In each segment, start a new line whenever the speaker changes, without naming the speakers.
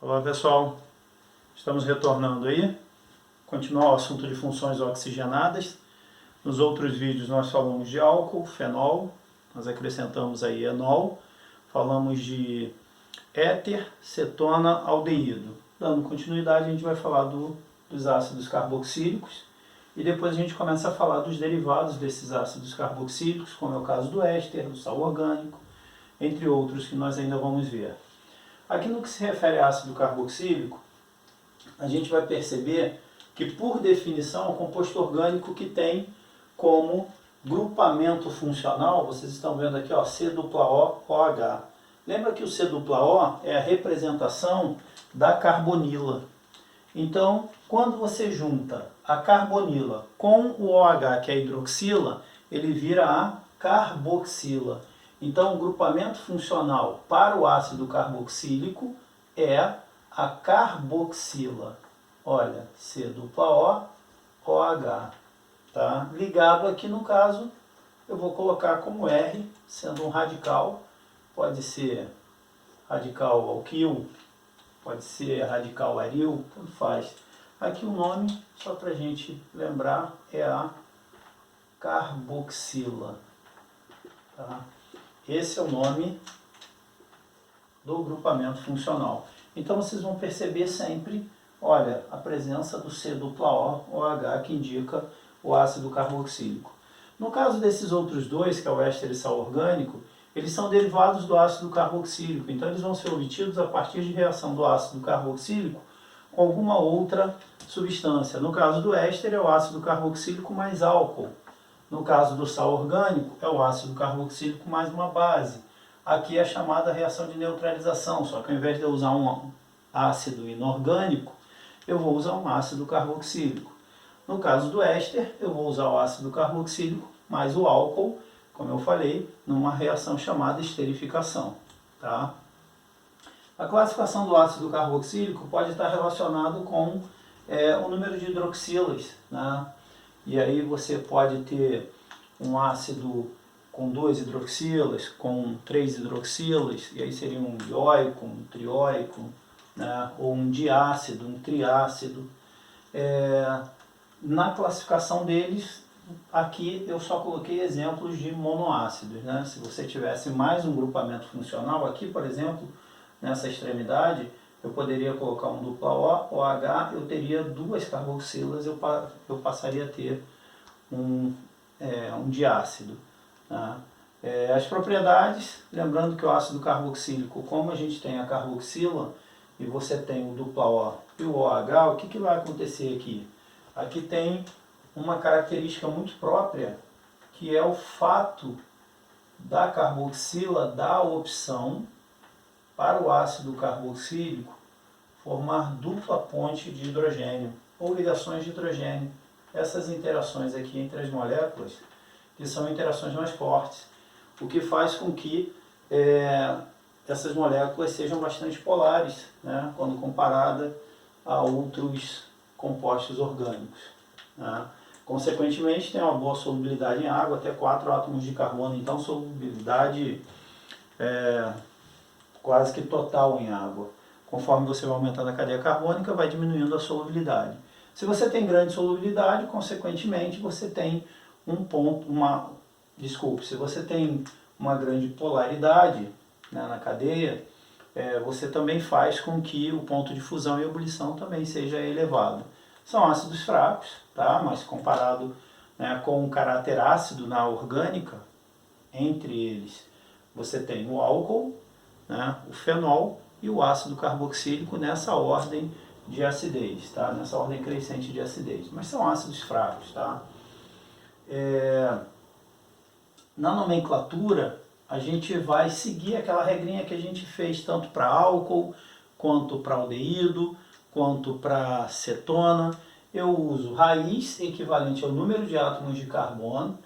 Olá pessoal, estamos retornando aí, continuar o assunto de funções oxigenadas. Nos outros vídeos nós falamos de álcool, fenol, nós acrescentamos aí enol, falamos de éter, cetona, aldeído. Dando continuidade a gente vai falar dos ácidos carboxílicos e depois a gente começa a falar dos derivados desses ácidos carboxílicos, como é o caso do éster, do sal orgânico, entre outros que nós ainda vamos ver. Aqui no que se refere a ácido carboxílico, a gente vai perceber que, por definição, é um composto orgânico que tem como grupamento funcional, vocês estão vendo aqui, ó, C-O-OH. Lembra que o C-O é a representação da carbonila. Então, quando você junta a carbonila com o OH, que é a hidroxila, ele vira a carboxila. Então, o grupamento funcional para o ácido carboxílico é a carboxila. Olha, C-O-OH, tá? Ligado aqui no caso, eu vou colocar como R, sendo um radical, pode ser radical alquil, pode ser radical aril, tanto faz. Aqui o nome, só para a gente lembrar, é a carboxila. Tá? Esse é o nome do grupamento funcional. Então vocês vão perceber sempre, olha, a presença do C-OH que indica o ácido carboxílico. No caso desses outros dois, que é o éster e sal orgânico, eles são derivados do ácido carboxílico. Então eles vão ser obtidos a partir de reação do ácido carboxílico com alguma outra substância. No caso do éster é o ácido carboxílico mais álcool. No caso do sal orgânico, é o ácido carboxílico mais uma base. Aqui é a chamada reação de neutralização, só que ao invés de eu usar um ácido inorgânico, eu vou usar um ácido carboxílico. No caso do éster, eu vou usar o ácido carboxílico mais o álcool, como eu falei, numa reação chamada esterificação. Tá? A classificação do ácido carboxílico pode estar relacionado com o número de hidroxilas, né? E aí você pode ter um ácido com 2 hidroxilas, com 3 hidroxilas, e aí seria um dioico, um trióico, né? Ou um diácido, um triácido. Na classificação deles, aqui eu só coloquei exemplos de monoácidos, né? Se você tivesse mais um grupamento funcional, aqui por exemplo, nessa extremidade, eu poderia colocar um dupla O, OH, eu teria 2 carboxilas, eu passaria a ter um diácido. Tá? As propriedades, lembrando que o ácido carboxílico, como a gente tem a carboxila, e você tem o dupla O e o OH, o que vai acontecer aqui? Aqui tem uma característica muito própria, que é o fato da carboxila dar opção para o ácido carboxílico formar dupla ponte de hidrogênio ou ligações de hidrogênio. Essas interações aqui entre as moléculas, que são interações mais fortes, o que faz com que essas moléculas sejam bastante polares, né, quando comparada a outros compostos orgânicos. Né. Consequentemente, tem uma boa solubilidade em água, até 4 átomos de carbono, então solubilidade quase que total em água. Conforme você vai aumentando a cadeia carbônica, vai diminuindo a solubilidade. Se você tem grande solubilidade, consequentemente, você tem se você tem uma grande polaridade, né, na cadeia, você também faz com que o ponto de fusão e ebulição também seja elevado. São ácidos fracos, tá? Mas comparado, né, com o caráter ácido na orgânica, entre eles você tem o álcool, né, o fenol e o ácido carboxílico nessa ordem de acidez, tá? Nessa ordem crescente de acidez. Mas são ácidos fracos. Tá? Na nomenclatura, a gente vai seguir aquela regrinha que a gente fez tanto para álcool, quanto para aldeído, quanto para cetona. Eu uso raiz equivalente ao número de átomos de carbono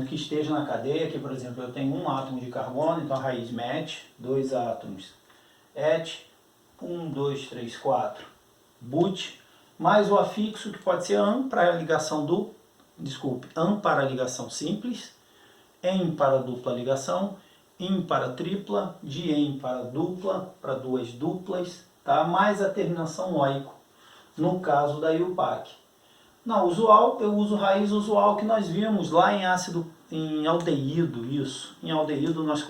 que esteja na cadeia. Aqui, por exemplo, eu tenho 1 átomo de carbono, então a raiz MET, 2 átomos ET, 1, 2, 3, 4, BUT, mais o afixo, que pode ser AN para a ligação AN para a ligação simples, EN para dupla ligação, IN para tripla, DIEN para dupla, para 2 duplas, tá? Mais a terminação oico, no caso da IUPAC. Na usual, eu uso raiz usual que nós vimos lá em ácido, em aldeído, isso. Em aldeído nós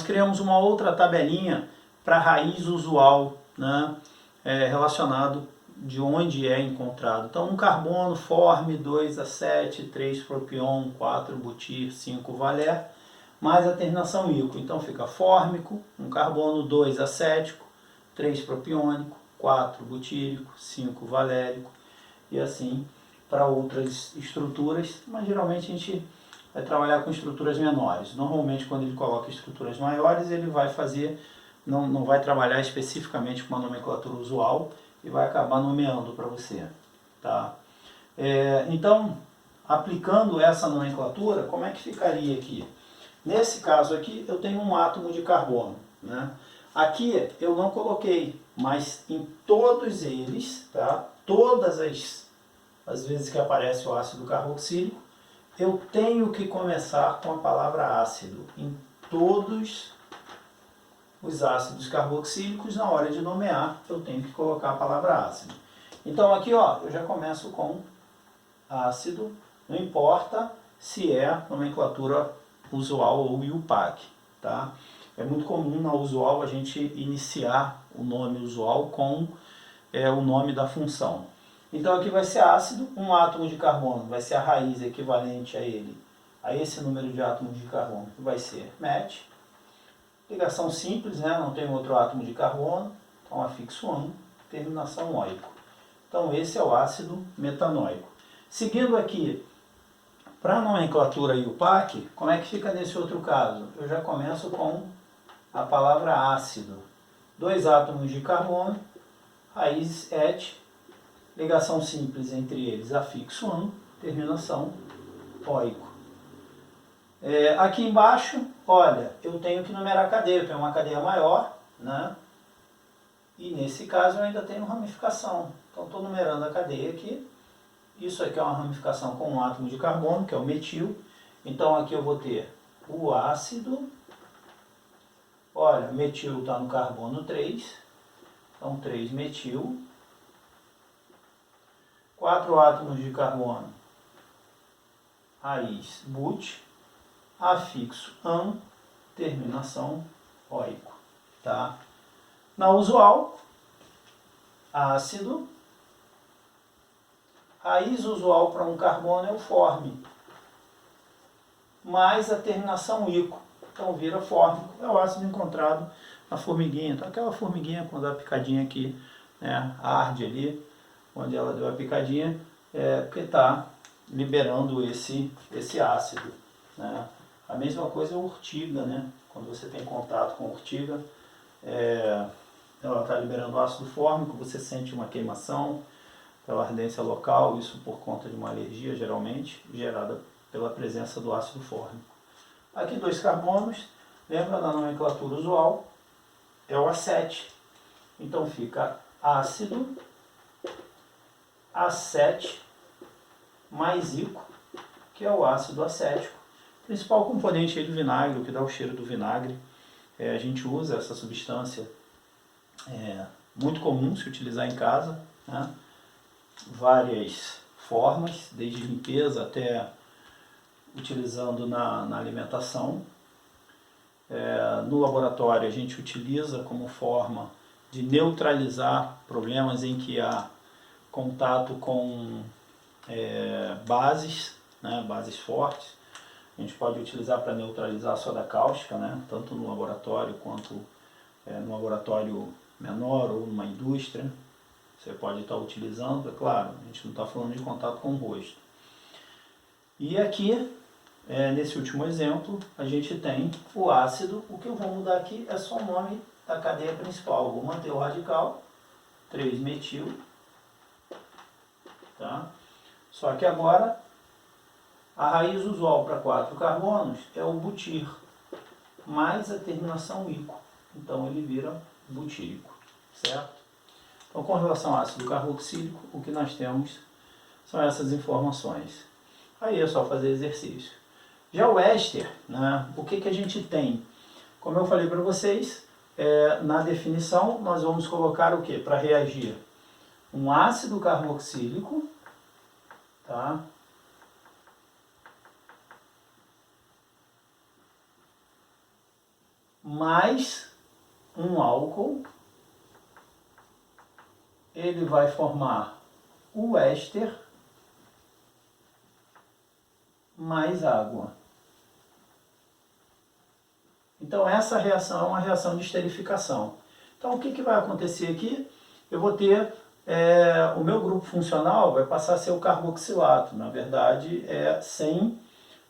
criamos uma outra tabelinha para raiz usual, né? Relacionado de onde é encontrado. Então, um carbono forme 2A7, 3-propion, 4-butir, 5-valer, mais a terminação ico. Então, fica fórmico, um carbono 2-acético, 3-propiônico, 4-butírico, 5-valérico, e assim para outras estruturas, mas geralmente a gente vai trabalhar com estruturas menores. Normalmente, quando ele coloca estruturas maiores, ele vai fazer, não vai trabalhar especificamente com uma nomenclatura usual e vai acabar nomeando para você. Tá? Então, aplicando essa nomenclatura, como é que ficaria aqui? Nesse caso aqui, eu tenho um átomo de carbono, né? Aqui eu não coloquei, mas em todos eles, tá? Todas as vezes que aparece o ácido carboxílico, eu tenho que começar com a palavra ácido. Em todos os ácidos carboxílicos, na hora de nomear, eu tenho que colocar a palavra ácido. Então aqui, ó, eu já começo com ácido, não importa se é nomenclatura usual ou IUPAC, tá? É muito comum na usual a gente iniciar o nome usual com o nome da função. Então aqui vai ser ácido, um átomo de carbono, vai ser a raiz equivalente a ele, a esse número de átomos de carbono, que vai ser MET. Ligação simples, né? Não tem outro átomo de carbono, então afixo 1, terminação oico. Então esse é o ácido metanóico. Seguindo aqui, para a nomenclatura IUPAC, como é que fica nesse outro caso? Eu já começo com a palavra ácido. 2 átomos de carbono, raiz et, ligação simples entre eles, afixo 1, terminação oico. Aqui embaixo, olha, eu tenho que numerar a cadeia, eu tenho uma cadeia maior, né? E nesse caso eu ainda tenho ramificação. Então estou numerando a cadeia aqui. Isso aqui é uma ramificação com um átomo de carbono, que é o metil. Então aqui eu vou ter o ácido. Olha, metil está no carbono 3. Então 3-metil. 4 átomos de carbono. Raiz but. Afixo an. Terminação oico. Tá? Na usual, ácido. Raiz usual para um carbono é o forme, mais a terminação ico, então vira fórmico, é o ácido encontrado na formiguinha. Então aquela formiguinha, quando dá a picadinha aqui, né, arde ali, onde ela deu a picadinha, porque está liberando esse ácido. Né? A mesma coisa é a urtiga, né? Quando você tem contato com a urtiga, ela está liberando ácido fórmico, você sente uma queimação, pela ardência local, isso por conta de uma alergia, geralmente, gerada pela presença do ácido fórmico. Aqui 2 carbonos, lembra da nomenclatura usual, é o A7. Então fica ácido, A7, mais ico, que é o ácido acético. Principal componente aí do vinagre, o que dá o cheiro do vinagre. A gente usa essa substância, muito comum se utilizar em casa, né? Várias formas, desde limpeza até utilizando na alimentação. No laboratório a gente utiliza como forma de neutralizar problemas em que há contato com bases, né, bases fortes. A gente pode utilizar para neutralizar a soda cáustica, né, tanto no laboratório quanto no laboratório menor ou numa indústria. Você pode estar utilizando, é claro, a gente não está falando de contato com o rosto. E aqui, nesse último exemplo, a gente tem o ácido. O que eu vou mudar aqui é só o nome da cadeia principal. Eu vou manter o radical, 3-metil. Tá? Só que agora, a raiz usual para 4 carbonos é o butir, mais a terminação ico. Então ele vira butírico, certo? Então, com relação ao ácido carboxílico, o que nós temos são essas informações. Aí é só fazer exercício. Já o éster, né, o que a gente tem? Como eu falei para vocês, na definição, nós vamos colocar o que para reagir? Um ácido carboxílico, tá? Mais um álcool, ele vai formar o éster mais água. Então essa reação é uma reação de esterificação. Então o que vai acontecer aqui? Eu vou ter, o meu grupo funcional vai passar a ser o carboxilato. Na verdade é sem,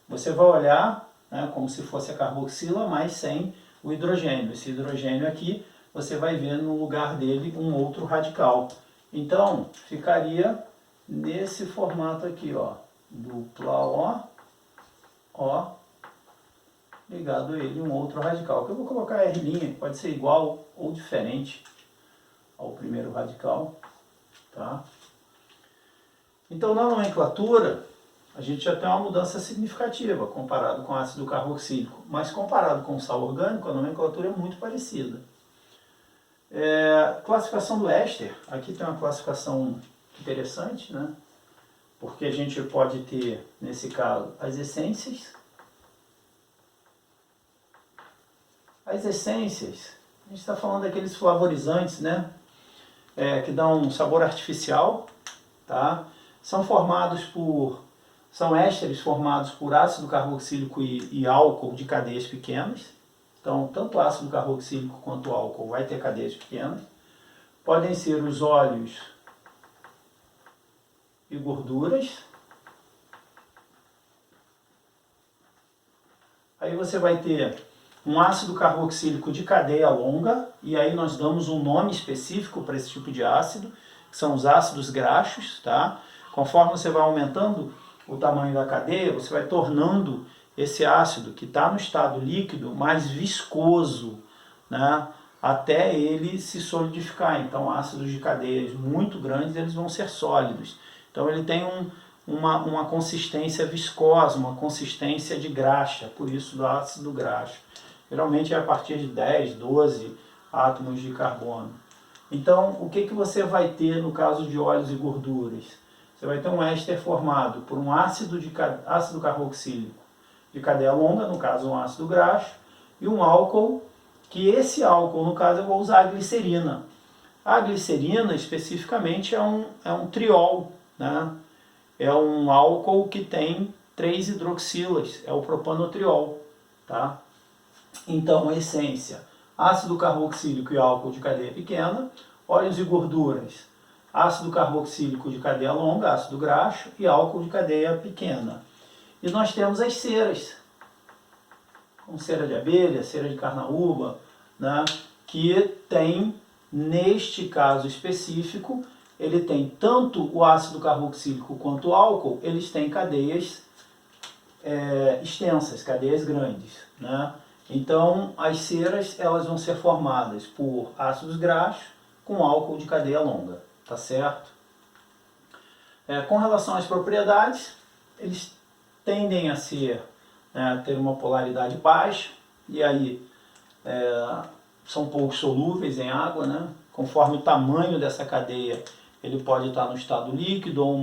você vai olhar, né, como se fosse a carboxila, mas sem o hidrogênio. Esse hidrogênio aqui, você vai ver no lugar dele um outro radical. Então ficaria nesse formato aqui, ó, dupla O, ligado a ele um outro radical, que eu vou colocar R', que pode ser igual ou diferente ao primeiro radical, tá? Então na nomenclatura a gente já tem uma mudança significativa comparado com o ácido carboxílico, mas comparado com o sal orgânico a nomenclatura é muito parecida. Classificação do éster, aqui tem uma classificação interessante, né? Porque a gente pode ter, nesse caso, as essências. As essências, a gente está falando daqueles flavorizantes, né? Que dão um sabor artificial, tá? São ésteres formados por ácido carboxílico e álcool de cadeias pequenas. Então, tanto ácido carboxílico quanto álcool vai ter cadeias pequenas. Podem ser os óleos e gorduras. Aí você vai ter um ácido carboxílico de cadeia longa, e aí nós damos um nome específico para esse tipo de ácido, que são os ácidos graxos, tá? Conforme você vai aumentando o tamanho da cadeia, você vai tornando esse ácido, que está no estado líquido, mais viscoso, né? Até ele se solidificar. Então, ácidos de cadeias muito grandes, eles vão ser sólidos. Então, ele tem uma consistência viscosa, uma consistência de graxa, por isso do ácido graxo. Geralmente é a partir de 10, 12 átomos de carbono. Então, o que você vai ter no caso de óleos e gorduras? Você vai ter um éster formado por um ácido carboxílico de cadeia longa, no caso um ácido graxo, e um álcool, que esse álcool, no caso, eu vou usar a glicerina. A glicerina, especificamente, é um triol, né? É um álcool que tem 3 hidroxilas, é o propanotriol, tá? Então, essência, ácido carboxílico e álcool de cadeia pequena, óleos e gorduras, ácido carboxílico de cadeia longa, ácido graxo, e álcool de cadeia pequena. E nós temos as ceras, como cera de abelha, cera de carnaúba, né, que tem, neste caso específico, ele tem tanto o ácido carboxílico quanto o álcool, eles têm cadeias extensas, cadeias grandes, né? Então, as ceras, elas vão ser formadas por ácidos graxos com álcool de cadeia longa, tá certo? Com relação às propriedades, eles tendem a ter uma polaridade baixa, e aí são pouco solúveis em água, né? Conforme o tamanho dessa cadeia, ele pode estar no estado líquido, ou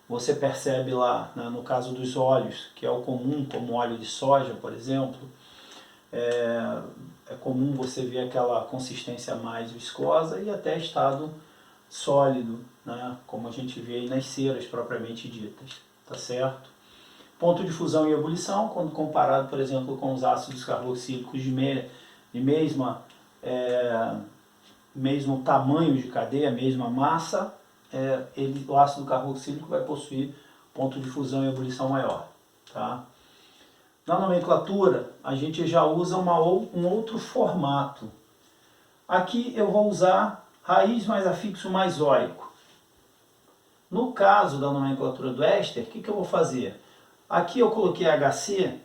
você percebe lá, né, no caso dos óleos, que é o comum, como óleo de soja, por exemplo, é comum você ver aquela consistência mais viscosa e até estado sólido, né, como a gente vê aí nas ceras propriamente ditas, tá certo? Ponto de fusão e ebulição, quando comparado, por exemplo, com os ácidos carboxílicos de mesmo tamanho de cadeia, mesma massa, o ácido carboxílico vai possuir ponto de fusão e ebulição maior, tá? Na nomenclatura, a gente já usa um outro formato. Aqui eu vou usar raiz mais afixo mais óico. No caso da nomenclatura do éster, o que eu vou fazer? Aqui eu coloquei HC,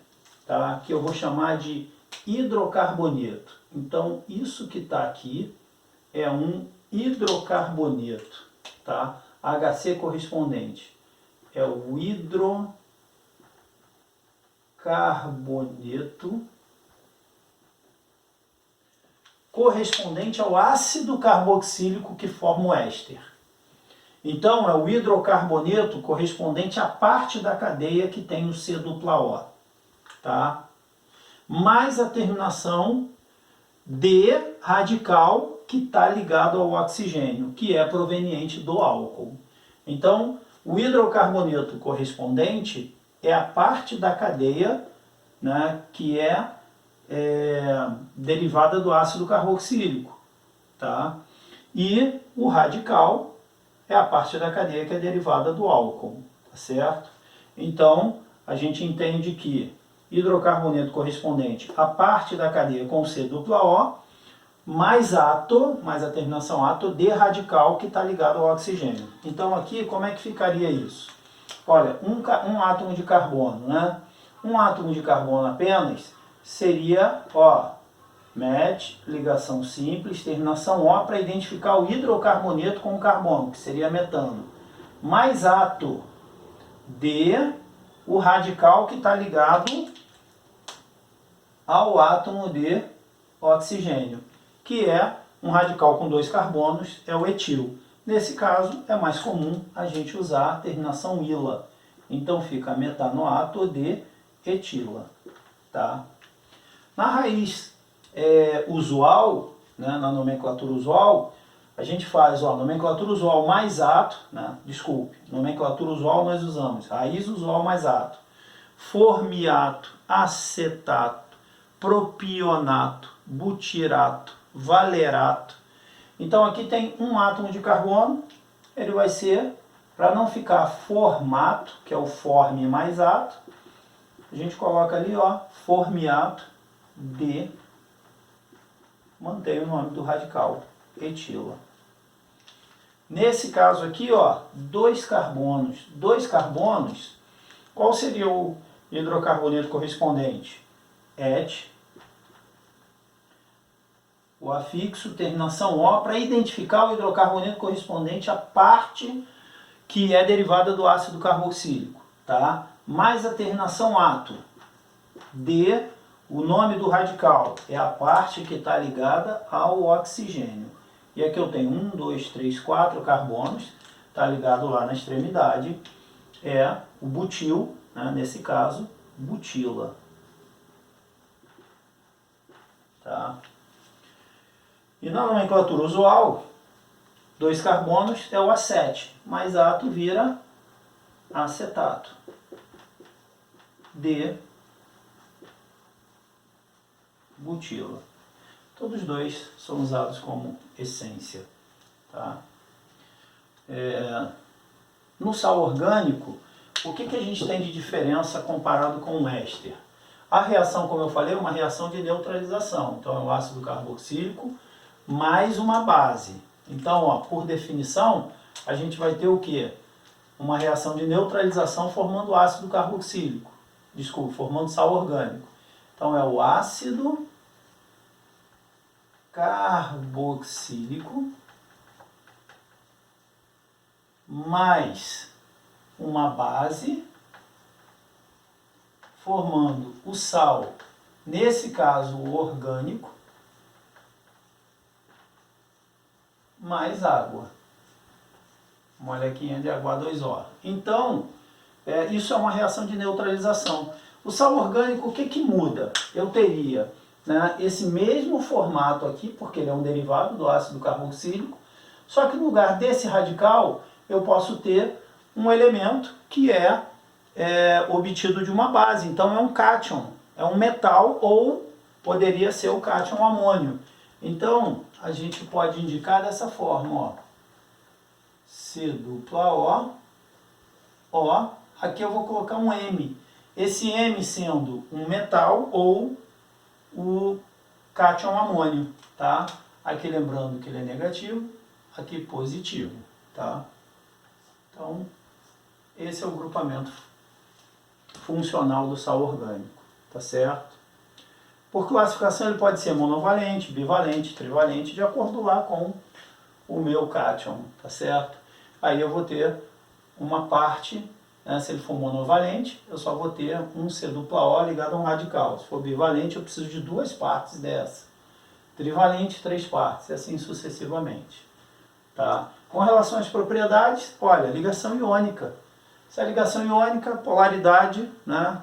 tá? Que eu vou chamar de hidrocarboneto. Então, isso que está aqui é um hidrocarboneto, tá? HC correspondente é o hidrocarboneto correspondente ao ácido carboxílico que forma o éster. Então, é o hidrocarboneto correspondente à parte da cadeia que tem o C-O, tá? Mais a terminação D radical que está ligado ao oxigênio, que é proveniente do álcool. Então, o hidrocarboneto correspondente é a parte da cadeia, né, que é derivada do ácido carboxílico, tá? E o radical é a parte da cadeia que é derivada do álcool, tá certo? Então, a gente entende que hidrocarboneto correspondente à parte da cadeia com C-O, mais ato, mais a terminação ato, D radical que está ligado ao oxigênio. Então aqui, como é que ficaria isso? Olha, um átomo de carbono, né? Um átomo de carbono apenas seria, ó, MET, ligação simples, terminação O, para identificar o hidrocarboneto com o carbono, que seria metano. Mais ato D, o radical que está ligado ao átomo de oxigênio, que é um radical com 2 carbonos, é o etil. Nesse caso, é mais comum a gente usar a terminação ila. Então fica metanoato de etila. Tá? Na raiz usual, né, na nomenclatura usual, a gente faz, ó, nomenclatura usual mais ato, né, desculpe, nomenclatura usual nós usamos, raiz usual mais ato, formiato, acetato, propionato, butirato, valerato. Então aqui tem um átomo de carbono, ele vai ser, para não ficar formato, que é o forme mais ato, a gente coloca ali, ó, formiato de, mantém o nome do radical, etila. Nesse caso aqui, ó, 2 carbonos. 2 carbonos, qual seria o hidrocarboneto correspondente? Et, o afixo, terminação O, para identificar o hidrocarboneto correspondente à parte que é derivada do ácido carboxílico, tá? Mais a terminação ato. D, o nome do radical, é a parte que está ligada ao oxigênio. E aqui eu tenho 1, 2, 3, 4 carbonos, está ligado lá na extremidade, é o butil, né, nesse caso, butila. Tá? E na nomenclatura usual, 2 carbonos é o acete, mais ato vira acetato. D, butila. Todos dois são usados como essência. Tá? No sal orgânico, o que a gente tem de diferença comparado com o éster? A reação, como eu falei, é uma reação de neutralização. Então, é o ácido carboxílico mais uma base. Então, ó, por definição, a gente vai ter o quê? Uma reação de neutralização formando ácido carboxílico. Desculpa, formando sal orgânico. Então, é o ácido carboxílico mais uma base formando o sal, nesse caso o orgânico, mais água. Molequinha de H2O. Então, isso é uma reação de neutralização. O sal orgânico, o que muda? Eu teria, né, esse mesmo formato aqui, porque ele é um derivado do ácido carboxílico, só que no lugar desse radical, eu posso ter um elemento que é obtido de uma base. Então é um cátion, é um metal, ou poderia ser o cátion amônio. Então a gente pode indicar dessa forma, ó, C-O, ó, aqui eu vou colocar um M. Esse M sendo um metal ou o cátion amônio, tá? Aqui lembrando que ele é negativo, aqui positivo, tá? Então, esse é o grupamento funcional do sal orgânico, tá certo? Por classificação ele pode ser monovalente, bivalente, trivalente, de acordo lá com o meu cátion, tá certo? Aí eu vou ter uma parte, né, se ele for monovalente, eu só vou ter um C-O ligado a um radical. Se for bivalente, eu preciso de 2 partes dessa, trivalente 3 partes, e assim sucessivamente. Tá? Com relação às propriedades, olha, ligação iônica. Se a ligação iônica, polaridade, né,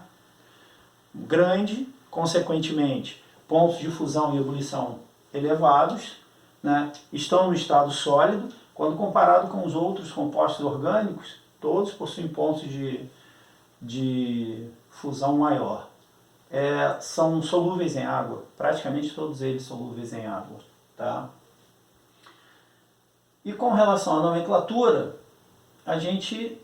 grande, consequentemente, pontos de fusão e ebulição elevados, né, estão no estado sólido, quando comparado com os outros compostos orgânicos, todos possuem pontos de fusão maior. São solúveis em água, praticamente todos eles solúveis em água. Tá? E com relação à nomenclatura, a gente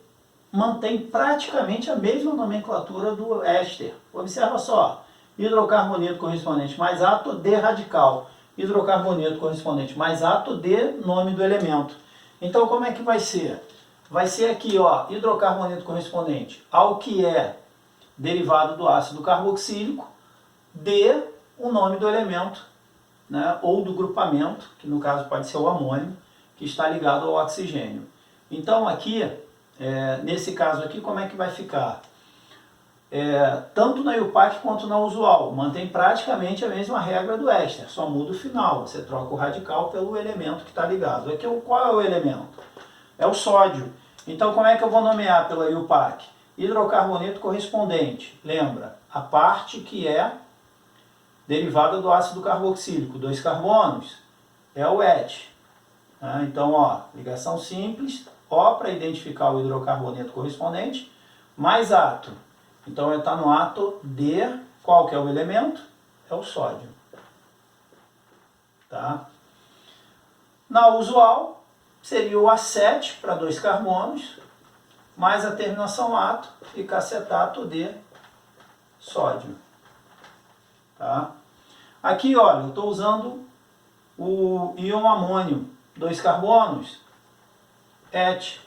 mantém praticamente a mesma nomenclatura do éster. Observa só, hidrocarboneto correspondente mais átomo de radical, hidrocarboneto correspondente mais átomo de nome do elemento. Então como é que vai ser? Vai ser aqui, ó, hidrocarboneto correspondente ao que é derivado do ácido carboxílico de o nome do elemento, né, ou do grupamento, que no caso pode ser o amônio, que está ligado ao oxigênio. Então aqui, nesse caso aqui, como é que vai ficar? Tanto na IUPAC quanto na usual, mantém praticamente a mesma regra do éster, só muda o final, você troca o radical pelo elemento que está ligado. Aqui, qual é o elemento? É o sódio. Então como é que eu vou nomear pela IUPAC? Hidrocarboneto correspondente, lembra, a parte que é derivada do ácido carboxílico, 2 carbonos, é o ET. Então, ó, ligação simples, O para identificar o hidrocarboneto correspondente, mais átomo. Então, está no átomo de, qual que é o elemento? É o sódio. Tá? Na usual, seria o A7 para 2 carbonos, mais a terminação ato, fica acetato de sódio. Tá? Aqui, olha, eu estou usando o íon amônio, 2 carbonos, ET.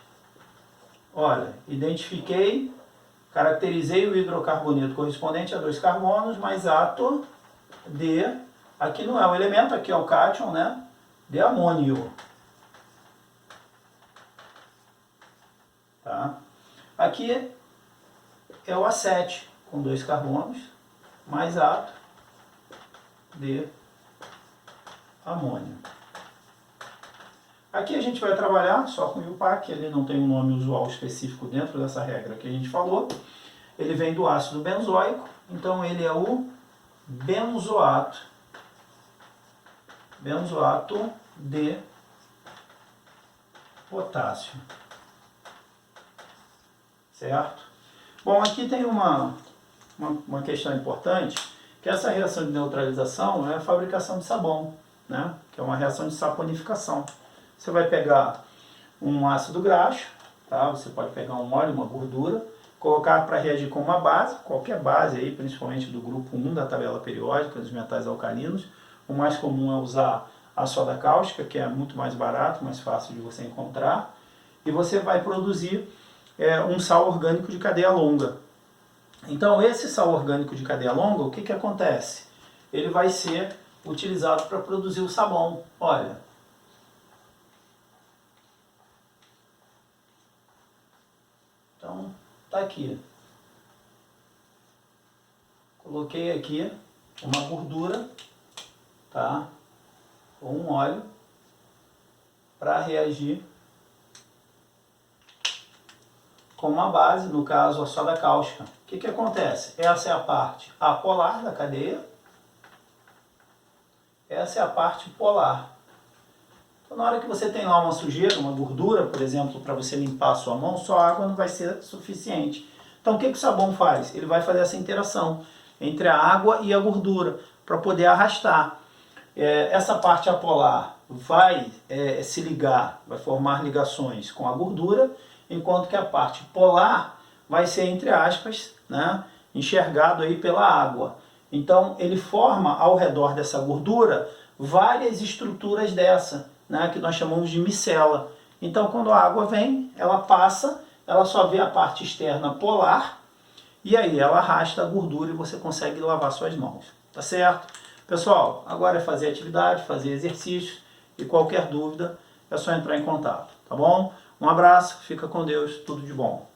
Olha, identifiquei, caracterizei o hidrocarboneto correspondente a 2 carbonos, mais átomo de, aqui não é o elemento, aqui é o cátion, né, de amônio. Tá? Aqui é o A7, com 2 carbonos, mais átomo de amônio. Aqui a gente vai trabalhar só com o IUPAC, ele não tem um nome usual específico dentro dessa regra que a gente falou. Ele vem do ácido benzoico, então ele é o benzoato de potássio. Certo? Bom, aqui tem uma questão importante, que essa reação de neutralização é a fabricação de sabão, né? Que é uma reação de saponificação. Você vai pegar um ácido graxo, tá? Você pode pegar um óleo, uma gordura, colocar para reagir com uma base, qualquer base aí, principalmente do grupo 1 da tabela periódica dos metais alcalinos. O mais comum é usar a soda cáustica, que é muito mais barato, mais fácil de você encontrar. E você vai produzir um sal orgânico de cadeia longa. Então esse sal orgânico de cadeia longa, o que que acontece? Ele vai ser utilizado para produzir o sabão. Olha, então tá aqui. Coloquei aqui uma gordura, tá? Ou um óleo para reagir com uma base, no caso a soda cáustica. O que que acontece? Essa é a parte apolar da cadeia, essa é a parte polar. Então na hora que você tem lá uma sujeira, uma gordura, por exemplo, para você limpar a sua mão, só água não vai ser suficiente. Então o que que o sabão faz? Ele vai fazer essa interação entre a água e a gordura, para poder arrastar. Essa parte apolar vai se ligar, vai formar ligações com a gordura, enquanto que a parte polar vai ser, entre aspas, né, enxergado aí pela água. Então ele forma ao redor dessa gordura várias estruturas dessa, né, que nós chamamos de micela. Então quando a água vem, ela passa, ela só vê a parte externa polar, e aí ela arrasta a gordura e você consegue lavar suas mãos. Tá certo? Pessoal, agora é fazer atividade, fazer exercícios, e qualquer dúvida é só entrar em contato, tá bom? Um abraço, fica com Deus, tudo de bom.